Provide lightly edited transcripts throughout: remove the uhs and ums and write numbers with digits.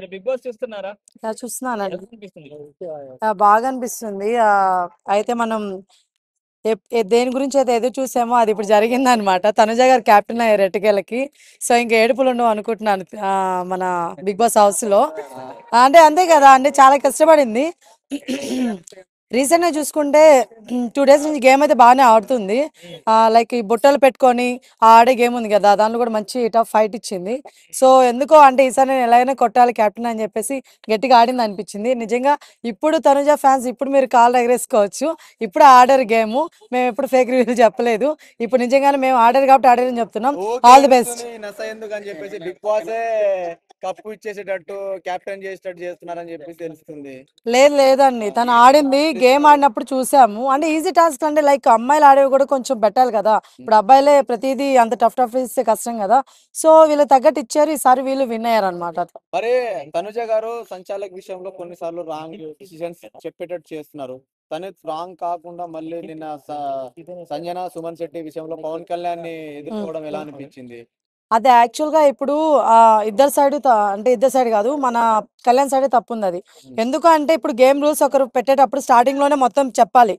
Big boss చూస్తున్నారా? చూస్తున్నానండి. ఎలా అనిపిస్తుంది? బాగా అనిపిస్తుంది. అయితే మనం దేని గురించి అయితే ఎదురు చూసామో అది ఇప్పుడు జరిగిందనమాట. తనుజ గారు క్యాప్టెన్ అయ్యారు ఎట్టకేలకి. సో ఇంక ఏడుపులు ఉండవు అనుకుంటున్నాను మన బిగ్ బాస్ హౌస్ లో. అంటే అంతే కదా, అంటే చాలా కష్టపడింది. రీసెంట్ గా చూసుకుంటే 2 days నుంచి గేమ్ అయితే బాగానే ఆడుతుంది. లైక్ ఈ బుట్టలు పెట్టుకొని ఆడే గేమ్ ఉంది కదా, దాంట్లో కూడా మంచి టఫ్ ఫైట్ ఇచ్చింది. సో ఎందుకో అంటే ఈసారి నేను ఎలాగైనా కొట్టాలి కెప్టెన్ అని చెప్పేసి గట్టిగా ఆడింది అనిపించింది నిజంగా. ఇప్పుడు తనుజ ఫ్యాన్స్ ఇప్పుడు మీరు కాల్ ఎగరేసుకోవచ్చు. ఇప్పుడు ఆడారు గేమ్, మేము ఎప్పుడు ఫేక్ రివ్యూలు చెప్పలేదు. ఇప్పుడు నిజంగానే మేము ఆడారు కాబట్టి ఆడారని చెప్తున్నాం. All the best. నస ఎందుకు అని చెప్పేసి బిగ్ బాసే కప్పు ఇచ్చేసేటట్టు క్యాప్టెన్ చేసేటట్టు చేస్తున్నారని చెప్పేసి తెలుస్తుంది. లేదండి, తను ఆడింది గేమ్ ఆడినప్పుడు చూసాము. అంటే ఈజీ టాస్క్ అంటే లైక్ అమ్మాయిలు ఆడేవి కూడా కొంచెం బెటర్ కదా. ఇప్పుడు అబ్బాయిలే ప్రతిదీ అంత టఫ్ టఫ్ ఇస్తే కష్టం కదా. సో వీళ్ళు తగ్గట్టు ఇచ్చారు, ఈసారి వీళ్ళు విన్ అయ్యారు అనమాట. మరి తనుజ గారు సంచాలక విషయంలో కొన్నిసార్లు రాంగ్ డిసిజన్స్ చెప్పేటట్టు చేస్తున్నారు. తను రాంగ్ కాకుండా మళ్ళీ నిన్న సంజన సుమన్ శెట్టి విషయంలో పవన్ కళ్యాణ్ ని ఎదుర్కోవడం ఎలా అనిపించింది? అది యాక్చువల్గా ఇప్పుడు ఇద్దరు సైడ్ అంటే ఇద్దరు సైడ్ కాదు, మన కళ్యాణ్ సైడ్ తప్పు ఉంది అది. ఎందుకు అంటే ఇప్పుడు గేమ్ రూల్స్ ఒకరు పెట్టేటప్పుడు స్టార్టింగ్ లోనే మొత్తం చెప్పాలి,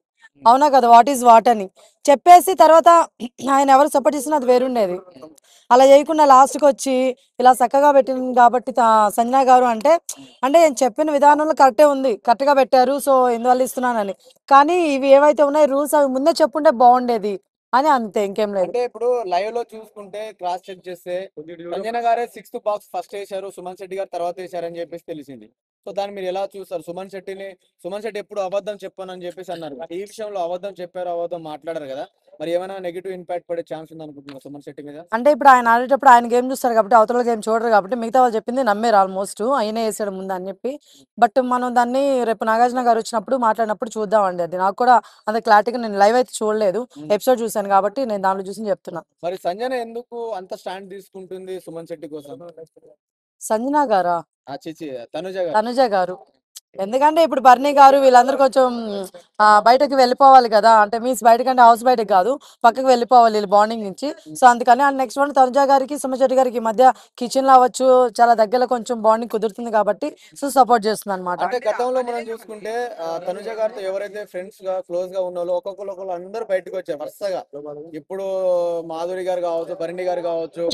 అవునా కదా, వాట్ ఈజ్ వాట్ అని చెప్పేసి తర్వాత ఆయన ఎవరు సపోర్ట్ చేసినా అది వేరుండేది. అలా చేయకుండా లాస్ట్కి వచ్చి ఇలా చక్కగా పెట్టింది కాబట్టి సంజన గారు అంటే అంటే నేను చెప్పిన విధానంలో కరెక్టే ఉంది, కరెక్ట్గా పెట్టారు, సో ఎందువల్ల ఇస్తున్నానని. కానీ ఇవి ఏవైతే ఉన్నాయి రూల్స్ అవి ముందే చెప్పుంటే బాగుండేది అని, అంతే, ఇంకేం లేదు. అంటే ఇప్పుడు లైవ్ లో చూసుకుంటే క్రాస్ చెక్ చేస్తే సంజన గారే 6th బాక్స్ ఫస్ట్ వేశారు, సుమన్ శెట్టి గారు తర్వాత వేశారని చెప్పేసి తెలిసింది. సో దాన్ని మీరు ఎలా చూస్తారు? సుమన్ శెట్టి ఎప్పుడు అబద్ధం చెప్పాను అని చెప్పేసి అన్నారు. ఈ విషయంలో అబద్ధం చెప్పారు, అబద్ధం మాట్లాడారు కదా, మరి ఏమైనా నెగిటివ్ ఇంపాక్ట్ పడే ఛాన్స్ ఉంది అనుకుంటున్నారు సుమన్ శెట్టి మీద? అంటే ఇప్పుడు ఆయన ఆడేటప్పుడు ఆయన గేమ్ చూస్తారు కాబట్టి అవతల గేమ్ చూడరు కాబట్టి మిగతా వాళ్ళు చెప్పింది నమ్మేరు ఆల్మోస్ట్, ఆయనే వేసాడు ముందు అని చెప్పి. బట్ మనం దాన్ని రేపు నాగార్జున గారు వచ్చినప్పుడు మాట్లాడినప్పుడు చూద్దామండి. అది నాకు కూడా అంత క్లారిటీగా, నేను లైవ్ అయితే చూడలేదు, ఎపిసోడ్ చూసాను కాబట్టి నేను దాంట్లో చూసి చెప్తున్నా. మరి సంజన ఎందుకు అంత స్టాండ్ తీసుకుంటుంది సుమన్ శెట్టి కోసం? సంజనా గారా? చిచి తనుజ గారు. తనుజ గారు. ఎందుకంటే ఇప్పుడు బర్నీ గారు వీళ్ళందరూ కొంచెం బయటకి వెళ్ళిపోవాలి కదా, అంటే మీన్స్ బయటకంటే హౌస్ బయటకు కాదు, పక్కకి వెళ్ళిపోవాలి వీళ్ళు బాండింగ్ నుంచి. సో అందుకని అండ్ నెక్స్ట్ వన్ తనుజ గారికి సుమశెట్టి గారికి మధ్య కిచెన్ లో అవ్వచ్చు చాలా దగ్గరలో కొంచెం బాండింగ్ కుదురుతుంది కాబట్టి సో సపోర్ట్ చేస్తుంది అనమాట. అంటే గతంలో మనం చూసుకుంటే తనుజ గారితో ఎవరైతే ఫ్రెండ్స్ గా క్లోజ్ గా ఉన్నారో ఒక్కొక్కరు అందరూ బయటకు వచ్చారు వరుసగా. ఇప్పుడు మాధురి గారు కావచ్చు, భరణి గారు కావచ్చు,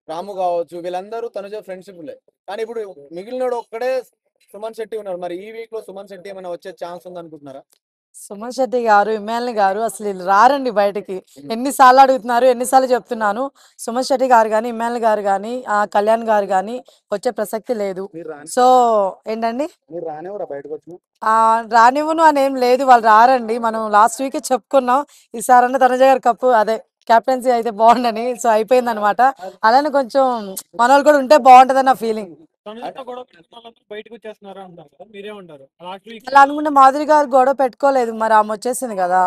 రాము కావచ్చు, వీళ్ళందరూ తనుజ ఫ్రెండ్షిప్ లే. కానీ ఇప్పుడు మిగిలినోడు ఒక్కడే సుమన్ శెట్టి ఉన్నారు. మరి ఈ వీక్ లో సుమన్ శెట్టి ఏమైనా వచ్చే ఛాన్స్ ఉంది అనుకుంటున్నారా? సుమన్ శెట్టి గారు, ఇమ్మాలిని గారు అసలు వీళ్ళు రారండి బయటికి. ఎన్నిసార్లు అడుగుతున్నారు, ఎన్నిసార్లు చెప్తున్నాను. సుమన్ శెట్టి గారు కానీ, ఇమ్మాలిని గారు కానీ, కళ్యాణ్ గారు కానీ వచ్చే ప్రసక్తి లేదు. సో ఏంటండి, రానివ్వను అని ఏం లేదు, వాళ్ళు రారండి. మనం లాస్ట్ వీకే చెప్పుకున్నాం ఈసారన్నా తనుజ గారి కప్పు అదే కెప్టెన్సీ అయితే బాగుండని. సో అయిపోయింది అనమాట. అలానే కొంచెం మన వాళ్ళు కూడా ఉంటే బాగుంటదని నా ఫీలింగ్. బయటకు వచ్చేస్తున్నారా అంటారు కదా, మీరేమంటారు? లాస్ట్ వీక్ అలా అనుకుంటే మాధురి గారు గొడవ పెట్టుకోలేదు, మరి ఆమె వచ్చేసింది కదా.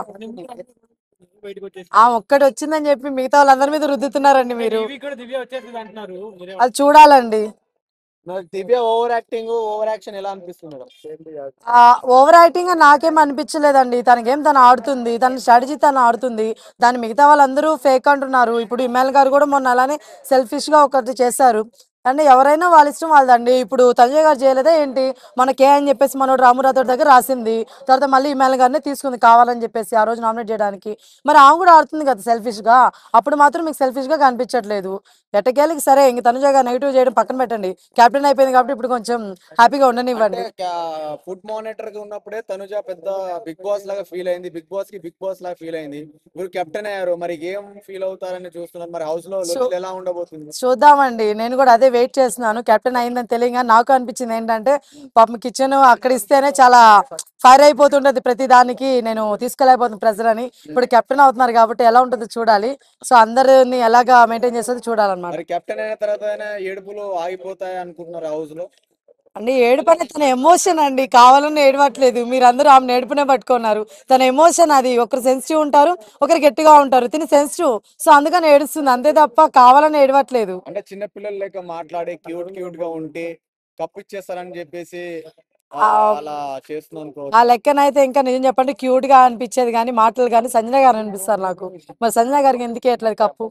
బయటకు వచ్చేసి ఆ ఒక్కటి వచ్చిందని చెప్పి మిగతా వాళ్ళందరి మీద రుద్దుతున్నారండి మీరు. కూడా దివ్య వచ్చేసింది అంటున్నారు. అది చూడాలండి. దివ్య ఓవర్ యాక్టింగ్, ఓవర్ యాక్షన్ ఎలా అనిపిస్తుంది మేడం? ఓవర్ యాక్టింగ్ నాకేం అనిపించలేదండి. తన గేమ్ తను ఆడుతుంది, తన స్ట్రాటజీ తను ఆడుతుంది. దాని మిగతా వాళ్ళందరూ ఫేక్ అంటున్నారు. ఇప్పుడు ఇమ్మాయిల్ గారు కూడా మొన్న అలానే సెల్ఫిష్ గా ఒకటి చేశారు. అంటే ఎవరైనా వాళ్ళ ఇష్టం వాళ్ళదండి. ఇప్పుడు తనుజ గారు చేయలేదా ఏంటి, మనకే అని చెప్పేసి మనోడు రాము రాథోడ్ దగ్గర రాసింది, తర్వాత మళ్ళీ ఇమ్మాయిల్ గారిని తీసుకుంది కావాలని చెప్పేసి ఆ రోజు నామినేట్ చేయడానికి. మరి ఆమె కూడా ఆడుతుంది కదా సెల్ఫిష్ గా, అప్పుడు మాత్రం మీకు సెల్ఫిష్ గా కనిపించట్లేదు. ఎట్టకేళ్ళకి సరే ఇంక తనుజ గారు నెగిటివ్ చేయడం పక్కన పెట్టండి, కెప్టెన్ అయిపోయింది కాబట్టి ఇప్పుడు కొంచెం హ్యాపీగా ఉండనివ్వండి. ఫుడ్ మానిటర్ గా ఉన్నప్పుడే తనుజ పెద్ద బిగ్ బాస్ లాగా ఫీల్ అయింది, బిగ్ బాస్ లాగా ఫీల్ అయింది. ఇప్పుడు కెప్టెన్ అయ్యారు, మరి ఏం ఫీల్ అవుతారని చూస్తున్నారు. మరి హౌస్ లో ఎలా ఉండబోతుంది చూద్దామండి. నేను కూడా అదే వెయిట్ చేస్తున్నాను, కెప్టెన్ అయిందని తెలియగా నాకు అనిపించింది ఏంటంటే పాపం కిచెన్ అక్కడ ఇస్తేనే చాలా ఫైర్ అయిపోతుంటది ప్రతి దానికి, నేను తీసుకెళ్ళైపోతుంది ప్రెజర్ అని. ఇప్పుడు కెప్టెన్ అవుతున్నారు కాబట్టి ఎలా ఉంటుందో చూడాలి. సో అందరిని ఎలాగా మెయింటైన్ చేస్తుంది చూడాలన్నమాట. మరి కెప్టెన్ అయిన తర్వాత ఏడుపులు ఆగిపోతాయి అనుకుంటున్నారు హౌస్ లో? అండి ఏడుపు అనేది తన ఎమోషన్ అండి, కావాలని ఏడవట్లేదు. మీరందరూ ఆమె ఏడుపునే పట్టుకున్నారు. తన ఎమోషన్ అది. ఒకరు సెన్సిటివ్ ఉంటారు, ఒకరు గట్టిగా ఉంటారు, తిని సెన్సిటివ్, సో అందుకని ఏడుస్తుంది అంతే తప్ప కావాలని ఏడవట్లేదు. అంటే చిన్న పిల్లలు లెక్క మాట్లాడి క్యూట్ గా ఉంటే కప్పు ఇచ్చేస్తారని చెప్పేసి అలా చేస్తున్నాను. ఆ లెక్కనైతే ఇంకా నిజం చెప్పండి క్యూట్ గా అనిపించేది కానీ మాటలు కానీ సంజన గారు అనిపిస్తారు నాకు. మరి సంజన గారికి ఎందుకు ఎట్లేదు కప్పు?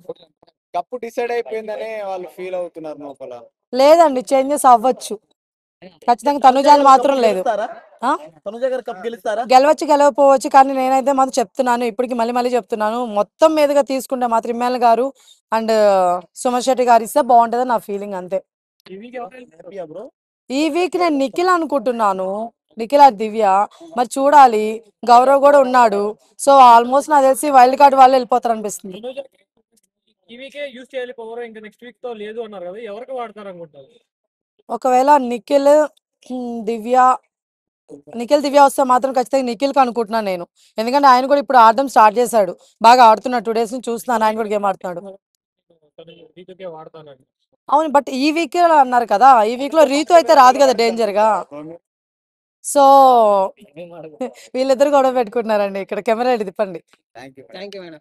కప్పు డిసైడ్ అయిపోయిందని వాళ్ళు ఫీల్ అవుతున్నారు లోపల. లేదండి, చేంజెస్ అవ్వచ్చు. ఖచ్చితంగా తనుజాని మాత్రం లేదు. ఆ? తనుజ గారు కప్ గెలుస్తారా? గెలవచ్చు గెలవకపోవచ్చు, కానీ నేనైతే మాత్రం చెప్తున్నాను, ఇప్పటికి మళ్ళీ మళ్ళీ చెప్తున్నాను, మొత్తం మీదుగా తీసుకుంటే మాత్రం ఇమ్మాన్ గారు అండ్ సుమన్ శెట్టి గారు ఇస్తే బాగుంటుంది నా ఫీలింగ్ అంతే. హ్యాపీయా బ్రో? ఈ వీక్ నేను నిఖిల్ అనుకుంటున్నాను, నిఖిల్ ఆర్ దివ్య, మరి చూడాలి. గౌరవ్ కూడా ఉన్నాడు, సో ఆల్మోస్ట్ నాకు తెలిసి వైల్డ్ కార్డ్ వాళ్ళు వెళ్ళిపోతారు అనిపిస్తుంది. ఈ వీకే యూజ్ చేయాలి పవర్, ఇంకా నెక్స్ట్ వీక్ తో లేదు అన్నారు కదా, ఎవరికి వాడతారు అనుకుంటారు? ఒకవేళ నిఖిల్ దివ్య దివ్య వస్తే మాత్రం ఖచ్చితంగా నిఖిల్కి అనుకుంటున్నాను నేను, ఎందుకంటే ఆయన కూడా ఇప్పుడు ఆడడం స్టార్ట్ చేశాడు, బాగా ఆడుతున్నాడు, 2 days నుంచి చూస్తున్నాను ఆయన కూడా గేమ్ ఆడుతున్నాడు. రీతుకే వాడతానని. అవును, బట్ ఈ వీక్ అన్నారు కదా, ఈ వీక్ లో రీతు అయితే రాదు కదా డేంజర్ గా, సో వీళ్ళిద్దరు గొడవ పెట్టుకుంటున్నారండి. ఇక్కడ కెమెరా తిప్పండి. Thank you madam.